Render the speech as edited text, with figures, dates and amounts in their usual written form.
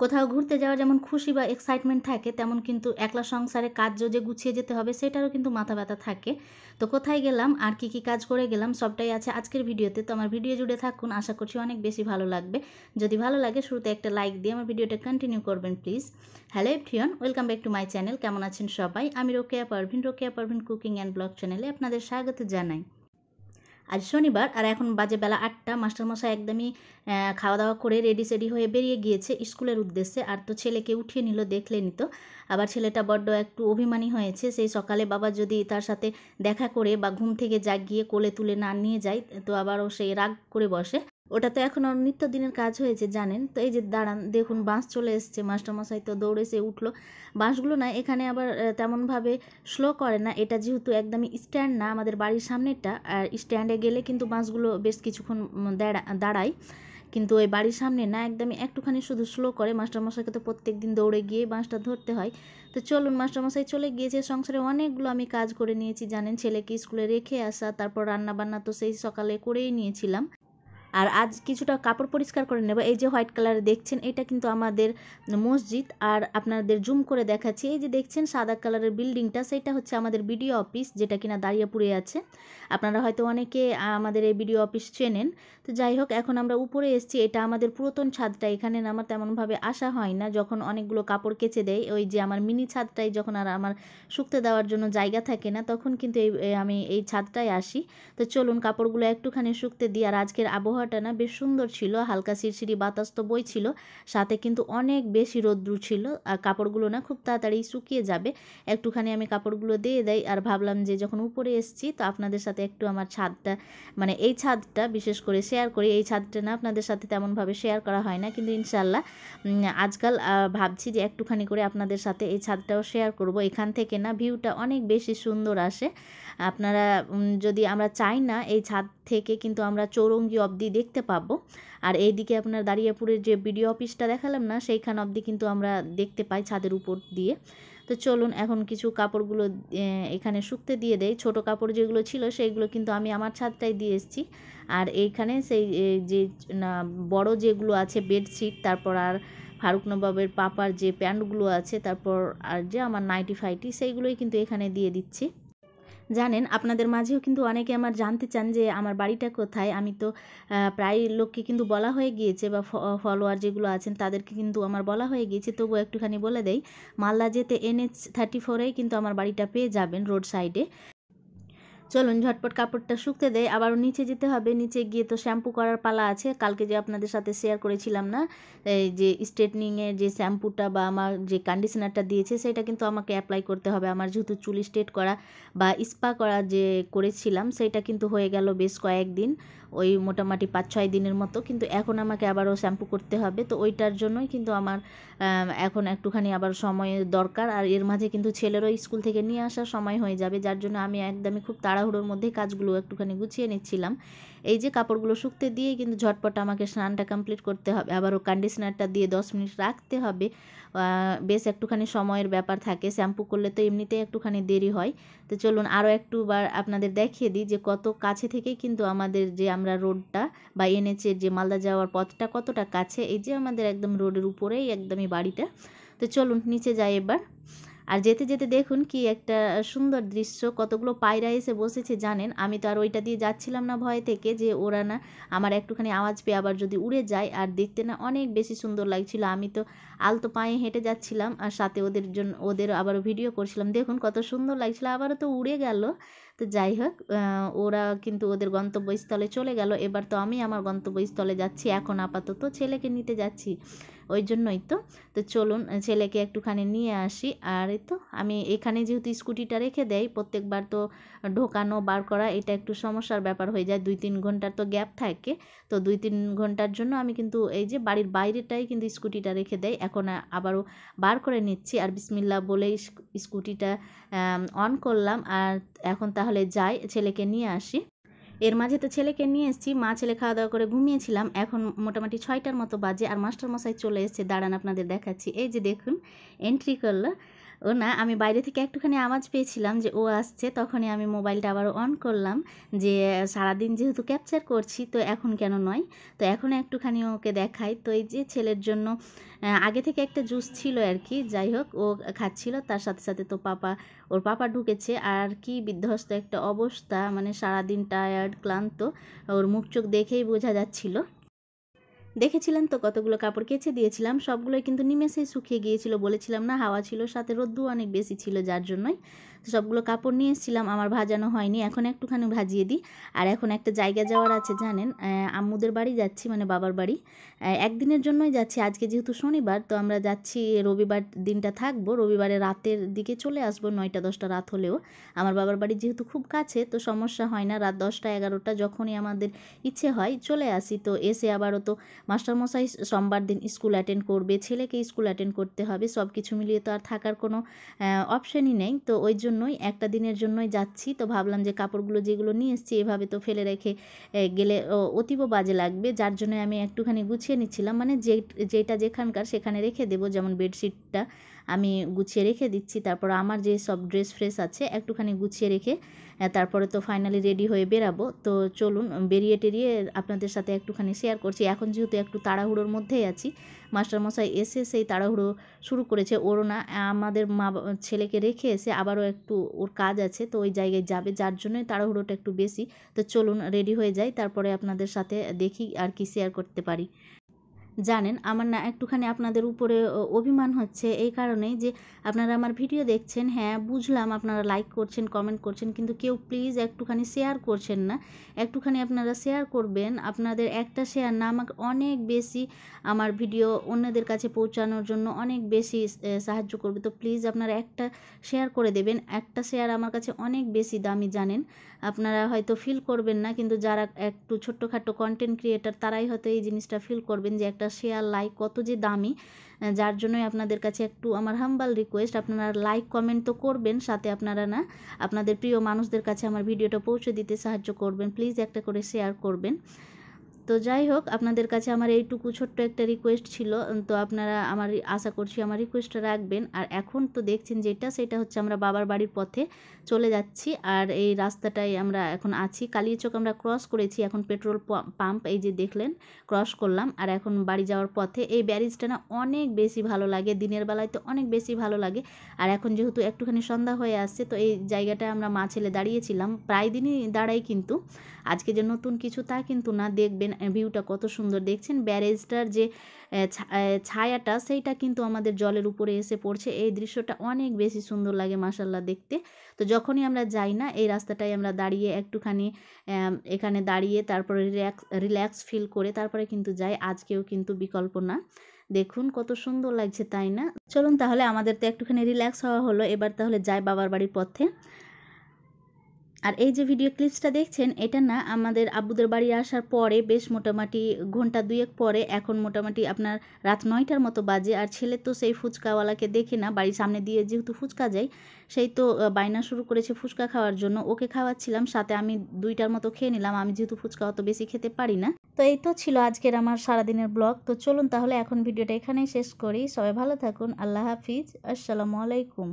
কোথাও ঘুরতে যাওয়ার যেমন খুশি বা এক্সাইটমেন্ট থাকে, তেমন কিন্তু একলা সংসারে কাজও যে গুছিয়ে যেতে হবে সেটারও কিন্তু মাথা ব্যথা থাকে। তো কোথায় গেলাম আর কি কাজ করে গেলাম সবটাই আছে আজকের ভিডিওতে। তো আমার ভিডিও জুড়ে থাকুন, আশা করছি অনেক বেশি ভালো লাগবে। যদি ভালো লাগে শুরুতে একটা লাইক দিয়ে আমার ভিডিওটা কন্টিনিউ করবেন please. Hello everyone, welcome back to my channel. কেমন আছেন সবাই? আমি Rokeya Parvin cooking and blog চ্যানেলে আপনাদের স্বাগত জানাই। আজ শনিবার আর এখন বাজে বেলা 8টা। মাস্টারমশাই একদমই খাওয়া দাওয়া করে রেডি সেডি হয়ে বেরিয়ে গিয়েছে স্কুলের উদ্দেশ্যে। আর তো ছেলেকে উঠিয়ে নিল, দেখলেনি তো। আবার ছেলেটা বড্ড একটু অভিমানী হয়েছে, সেই সকালে বাবা যদি তার সাথে দেখা করে বা ঘুম থেকে জাগিয়ে কোলে তুলে না নিয়ে যায় তো আবারও সেই রাগ করে বসে। ওটা তো এখন ওর নিত্যদিনের কাজ হয়েছে জানেন তো। এই যে দাঁড়ান, দেখুন বাস চলে এসছে। মাস্টারমশাই তো দৌড়ে সে উঠলো। বাসগুলো না এখানে আবার তেমনভাবে স্লো করে না, এটা যেহেতু একদমই স্ট্যান্ড না আমাদের বাড়ির সামনেটা। আর স্ট্যান্ডে গেলে কিন্তু বাসগুলো বেশ কিছুক্ষণ দাঁড়ায়, কিন্তু ওই বাড়ির সামনে না একদমই একটুখানি শুধু স্লো করে। মাস্টারমশাইকে তো প্রত্যেক দিন দৌড়ে গিয়ে বাসটা ধরতে হয়। তো চলুন, মাস্টারমশাই চলে গিয়েছে। সংসারে অনেকগুলো আমি কাজ করে নিয়েছি জানেন, ছেলেকে স্কুলে রেখে আসা, তারপর রান্না বান্না তো সেই সকালে করেই নিয়েছিলাম। আর আজ কিছুটা কাপড় পরিষ্কার করে নেব। এই যে হোয়াইট কালার দেখছেন, এটা কিন্তু আমাদের মসজিদ। আর আপনাদের জুম করে দেখাচ্ছি, এই যে দেখছেন সাদা কালারের বিল্ডিংটা, সেটা হচ্ছে আমাদের বিডিও অফিস, যেটা কিনা দাঁড়িয়াপুরে আছে। আপনারা হয়তো অনেকে আমাদের এই বিডিও অফিস চেনেন। তো যাই হোক, এখন আমরা উপরে এসেছি। এটা আমাদের পুরাতন ছাদটা, এখানে আমার তেমনভাবে আসা হয় না। যখন অনেকগুলো কাপড় কেচে দেয়, ওই যে আমার মিনি ছাদটাই যখন আর আমার শুকতে দেওয়ার জন্য জায়গা থাকে না, তখন কিন্তু আমি এই ছাদটায় আসি। তো চলুন কাপড়গুলো একটুখানি শুকতে দিই। আর আজকের আবহাওয়াটা না বেশ সুন্দর ছিল, হালকা শিরশিরি বাতাস তো বইছিল, সাথে কিন্তু অনেক বেশি রৌদ্র ছিল। আর কাপড়গুলো না খুব তাড়াতাড়ি শুকিয়ে যাবে। একটুখানি আমি কাপড়গুলো দিয়ে দেই। আর ভাবলাম যে যখন উপরে এসেছি তো আপনাদের সাথে একটু আমার ছাদটা, মানে এই ছাদটা বিশেষ করে শেয়ার করি। এই ছাদটা না আপনাদের সাথে তেমনভাবে শেয়ার করা হয় না, কিন্তু ইনশাল্লাহ আজকাল ভাবছি যে একটুখানি করে আপনাদের সাথে এই ছাদটাও শেয়ার করব। এখান থেকে না ভিউটা অনেক বেশি সুন্দর আসে। আপনারা যদি আমরা চাই না, এই ছাদ থেকে কিন্তু আমরা চৌরঙ্গি অবধি দেখতে পাবো। আর এইদিকে আপনার দাঁড়িয়াপুরের যে বিডিও অফিসটা দেখালাম না, সেইখান অবধি কিন্তু আমরা দেখতে পাই ছাদের উপর দিয়ে। তো চলুন এখন কিছু কাপড়গুলো এখানে শুকতে দিয়ে দেয়। ছোট কাপড় যেগুলো ছিল সেইগুলো কিন্তু আমি আমার ছাদটাই দিয়ে এসেছি। আর এইখানে সেই যে বড় যেগুলো আছে বেডশিট, তারপর আর ফারুক নবাবের পাপার যে প্যান্টগুলো আছে, তারপর আর যে আমার নাইটি ফাইটি, সেইগুলোই কিন্তু এখানে দিয়ে দিচ্ছি। জানেন আপনাদের মাঝেও কিন্তু অনেকে আমার জানতে চান যে আমার বাড়িটা কোথায়। আমি তো প্রায় লোককে কিন্তু বলা হয়ে গিয়েছে, বা ফলোয়ার যেগুলো আছেন তাদেরকে কিন্তু আমার বলা হয়ে গিয়েছে, তবুও একটুখানি বলে দেই। মালদা যেতে NH34-এই কিন্তু আমার বাড়িটা পেয়ে যাবেন, রোড সাইডে। চলুন ঝটপট কাপড়টা শুকতে দেয়, আবারও নিচে যেতে হবে। নিচে গিয়ে তো শ্যাম্পু করার পালা আছে। কালকে যে আপনাদের সাথে শেয়ার করেছিলাম না, এই যে স্ট্রেটনিংয়ের যে শ্যাম্পুটা বা আমার যে কন্ডিশনারটা দিয়েছে, সেটা কিন্তু আমাকে অ্যাপ্লাই করতে হবে। আমার যেহেতু চুল স্ট্রেট করা বা স্পা করা যে করেছিলাম, সেটা কিন্তু হয়ে গেল বেশ কয়েকদিন, ওই মোটামুটি 5-6 দিনের মতো। কিন্তু এখন আমাকে আবারও শ্যাম্পু করতে হবে, তো ওইটার জন্যই কিন্তু আমার এখন একটুখানি আবার সময়ের দরকার। আর এর মাঝে কিন্তু ছেলেরও স্কুল থেকে নিয়ে আসার সময় হয়ে যাবে, যার জন্য আমি একদমই খুব তাড়াহুড়োর মধ্যে কাজগুলো একটুখানি গুছিয়ে নিচ্ছিলাম। এই যে কাপড়গুলো শুকতে দিয়ে কিন্তু ঝটপট আমাকে স্নানটা কমপ্লিট করতে হবে, আবারও কন্ডিশনারটা দিয়ে 10 মিনিট রাখতে হবে। বেশ একটুখানি সময়ের ব্যাপার থাকে, শ্যাম্পু করলে তো এমনিতেই একটুখানি দেরি হয়। তো চলুন আরও একটুবার আপনাদের দেখিয়ে দিই যে কত কাছে থেকেই কিন্তু আমাদের যে আমরা রোডটা বা NH-এর যে মালদা যাওয়ার পথটা কতটা কাছে। এই যে আমাদের একদম রোডের উপরেই একদমই বাড়িটা। তো চলুন নিচে যাই এবার। আর যেতে যেতে দেখুন কি একটা সুন্দর দৃশ্য, কতগুলো পায়রা এসে বসেছে জানেন। আমি তো আর ওইটা দিয়ে যাচ্ছিলাম না ভয় থেকে, যে ওরা না আমার একটুখানি আওয়াজ পেয়ে আবার যদি উড়ে যায়। আর দেখতে না অনেক বেশি সুন্দর লাগছিল। আমি তো আলতো পায়ে হেঁটে যাচ্ছিলাম আর সাথে ওদের আবারও ভিডিও করছিলাম। দেখুন কত সুন্দর লাগছিল, আবারও তো উড়ে গেল। তো যাই হোক, ওরা কিন্তু ওদের গন্তব্যস্থলে চলে গেল। এবার তো আমি আমার গন্তব্যস্থলে যাচ্ছি, এখন আপাতত ছেলেকে নিতে যাচ্ছি, ওই জন্যই তো। তো চলুন ছেলেকে একটুখানি নিয়ে আসি। আর এই তো আমি এখানে যেহেতু স্কুটিটা রেখে দেয়, প্রত্যেকবার তো ঢোকানো বার করা এটা একটু সমস্যার ব্যাপার হয়ে যায়। 2-3 ঘন্টার তো গ্যাপ থাকে, তো 2-3 ঘন্টার জন্য আমি কিন্তু এই যে বাড়ির বাইরেটাই কিন্তু স্কুটিটা রেখে দেয়। এখন আবারও বার করে নিচ্ছি, আর বিসমিল্লাহ বলেই স্কুটিটা অন করলাম। আর এখন তাহলে যাই ছেলেকে নিয়ে আসি। এর মাঝে তো ছেলেকে নিয়ে এসেছি, মা ছেলে খাওয়া দাওয়া করে ঘুমিয়েছিলাম। এখন মোটামুটি 6টার মতো বাজে, আর মাস্টারমশাই চলে এসেছে। দাঁড়ান আপনাদের দেখাচ্ছি। এই যে দেখুন এন্ট্রি করলো। ও না, আমি বাইরে থেকে একটুখানি আওয়াজ পেয়েছিলাম যে ও আসছে, তখনই আমি মোবাইলটা আবার অন করলাম যে সারাদিন যেহেতু ক্যাপচার করছি তো এখন কেন নয়, তো এখন একটুখানি ওকে দেখাই। তো এই যে ছেলের জন্য আগে থেকে একটা জুস ছিল আর কি, যাই হোক ও খাচ্ছিল, তার সাথে সাথে তো ওর পাপা ঢুকেছে। আর কি বিধ্বস্ত একটা অবস্থা, মানে সারাদিন টায়ার্ড ক্লান্ত, ওর মুখ চোখ দেখেই বোঝা যাচ্ছিল। দেখেছিলেন তো কতগুলো কাপড় কেচে দিয়েছিলাম, সবগুলোই কিন্তু নিমেষেই শুকিয়ে গিয়েছিল, বলেছিলাম না হাওয়া ছিল, সাথে রোদ্দু অনেক বেশি ছিল, যার জন্যই তো সবগুলো কাপড় নিয়ে এসেছিলাম, আমার ভাজানো হয়নি, এখন একটুখানি ভাজিয়ে দিই। আর এখন একটা জায়গা যাওয়ার আছে জানেন, আম্মুদের বাড়ি যাচ্ছি, মানে বাবার বাড়ি। একদিনের জন্যই যাচ্ছি, আজকে যেহেতু শনিবার তো আমরা যাচ্ছি, রবিবার দিনটা থাকবো, রবিবারে রাতের দিকে চলে আসবো, 9টা-10টা রাত হলেও। আমার বাবার বাড়ি যেহেতু খুব কাছে তো সমস্যা হয় না, রাত 10টা-11টা যখনই আমাদের ইচ্ছে হয় চলে আসি। তো এসে আবারও তো মাস্টারমশাই সোমবার দিন স্কুল অ্যাটেন্ড করবে, ছেলেকে স্কুল অ্যাটেন্ড করতে হবে, সব কিছু মিলিয়ে তো আর থাকার কোনো অপশানই নেই। তো ওই জন্যই একটা দিনের জন্যই যাচ্ছি। তো ভাবলাম যে কাপড়গুলো যেগুলো নিয়ে এসেছি এভাবে তো ফেলে রেখে গেলে অতীব বাজে লাগবে, যার জন্য আমি একটুখানি গুছিয়ে নিচ্ছিলাম, মানে যেটা যেখানকার সেখানে রেখে দেবো। যেমন বেডশিটটা আমি গুছিয়ে রেখে দিচ্ছি, তারপর আমার যে সব ড্রেস ফ্রেস আছে একটুখানি গুছিয়ে রেখে তারপরে তো ফাইনালি রেডি হয়ে বেরাবো। তো চলুন বেরিয়ে টেরিয়ে আপনাদের সাথে একটুখানি শেয়ার করছি। এখন যেহেতু একটু তাড়াহুড়োর মধ্যেই আছি, মাস্টারমশাই এসে সেই তাড়াহুড়ো শুরু করেছে, ওরও না আমাদের ছেলেকে রেখে এসে আবারও একটু ওর কাজ আছে, তো ওই জায়গায় যাবে, যার জন্যই তাড়াহুড়োটা একটু বেশি। তো চলুন রেডি হয়ে যাই, তারপরে আপনাদের সাথে দেখি আর কি শেয়ার করতে পারি। জানেন আমার না একটুখানি আপনাদের উপরে অভিমান হচ্ছে, এই কারণেই যে আপনারা আমার ভিডিও দেখছেন, হ্যাঁ বুঝলাম আপনারা লাইক করছেন, কমেন্ট করছেন, কিন্তু কেউ প্লিজ একটুখানি শেয়ার করছেন না। একটুখানি আপনারা শেয়ার করবেন, আপনাদের একটা শেয়ার না আমাকে অনেক বেশি আমার ভিডিও অন্যদের কাছে পৌঁছানোর জন্য অনেক বেশি সাহায্য করবে। তো প্লিজ আপনারা একটা শেয়ার করে দেবেন, একটা শেয়ার আমার কাছে অনেক বেশি দামি, জানেন আপনারা হয়তো ফিল করবেন না, কিন্তু যারা একটু ছোট্টখাটো কন্টেন্ট ক্রিয়েটার তারাই হয়তো এই জিনিসটা ফিল করবেন যে একটা শেয়ার লাইক কত যে দামি। যার জন্যই আপনাদের কাছে একটু আমার হাম্বাল রিকোয়েস্ট, আপনারা লাইক কমেন্ট তো করবেন, সাথে আপনারা না আপনাদের প্রিয় মানুষদের কাছে আমার ভিডিওটা পৌঁছে দিতে সাহায্য করবেন, প্লিজ একটা করে শেয়ার করবেন। তো যাই হোক আপনাদের কাছে আমার এইটুকু ছোট্ট একটা রিকোয়েস্ট ছিল, তো আপনারা আমার আশা করছি আমার রিকোয়েস্টটা রাখবেন। আর এখন তো দেখছেন যেটা সেটা হচ্ছে আমরা বাবার বাড়ির পথে চলে যাচ্ছি, আর এই রাস্তাটাই আমরা এখন আছি, কালিয়াচক আমরা ক্রস করেছি, এখন পেট্রোল পাম্প এই যে দেখলেন ক্রস করলাম, আর এখন বাড়ি যাওয়ার পথে। এই ব্যারিজটা না অনেক বেশি ভালো লাগে, দিনের বেলায় তো অনেক বেশি ভালো লাগে। আর এখন যেহেতু একটুখানি সন্ধ্যা হয়ে আসছে তো এই জায়গাটায় আমরা মা ছেলে দাঁড়িয়েছিলাম, প্রায় দিনই দাঁড়াই, কিন্তু আজকে যে নতুন কিছু তা কিন্তু না। দেখবেন ভিউটা কত সুন্দর, দেখছেন ব্যারেজটার যে ছায়াটা সেইটা কিন্তু আমাদের জলের উপরে এসে পড়ছে, এই দৃশ্যটা অনেক বেশি সুন্দর লাগে মাশাল্লাহ দেখতে। তো যখনই আমরা যাই না এই রাস্তাটায় আমরা দাঁড়িয়ে একটুখানি এখানে দাঁড়িয়ে তারপরে রিল্যাক্স ফিল করে তারপরে কিন্তু যাই, আজকেও কিন্তু বিকল্প না। দেখুন কত সুন্দর লাগছে তাই না? চলুন তাহলে, আমাদের তো একটুখানি রিল্যাক্স হওয়া হলো, এবার তাহলে যাই বাবার বাড়ির পথে। আর এই যে ভিডিও ক্লিপসটা দেখছেন এটা না আমাদের আব্বুদের বাড়ি আসার পরে বেশ মোটামুটি ঘন্টা দুয়েক পরে, এখন মোটামুটি আপনার রাত 9টার মতো বাজে। আর ছেলে তো সেই ফুচকাওয়ালাকে দেখে না, বাড়ির সামনে দিয়ে যেহেতু ফুচকা যায় সেই তো বায়না শুরু করেছে ফুচকা খাওয়ার জন্য, ওকে খাওয়াচ্ছিলাম, সাথে আমি 2টার মতো খেয়ে নিলাম, আমি যেহেতু ফুচকা অত বেশি খেতে পারি না। তো এই তো ছিল আজকের আমার সারাদিনের ব্লগ। তো চলুন তাহলে এখন ভিডিওটা এখানেই শেষ করি, সবাই ভালো থাকুন, আল্লাহ হাফিজ, আসসালামু আলাইকুম।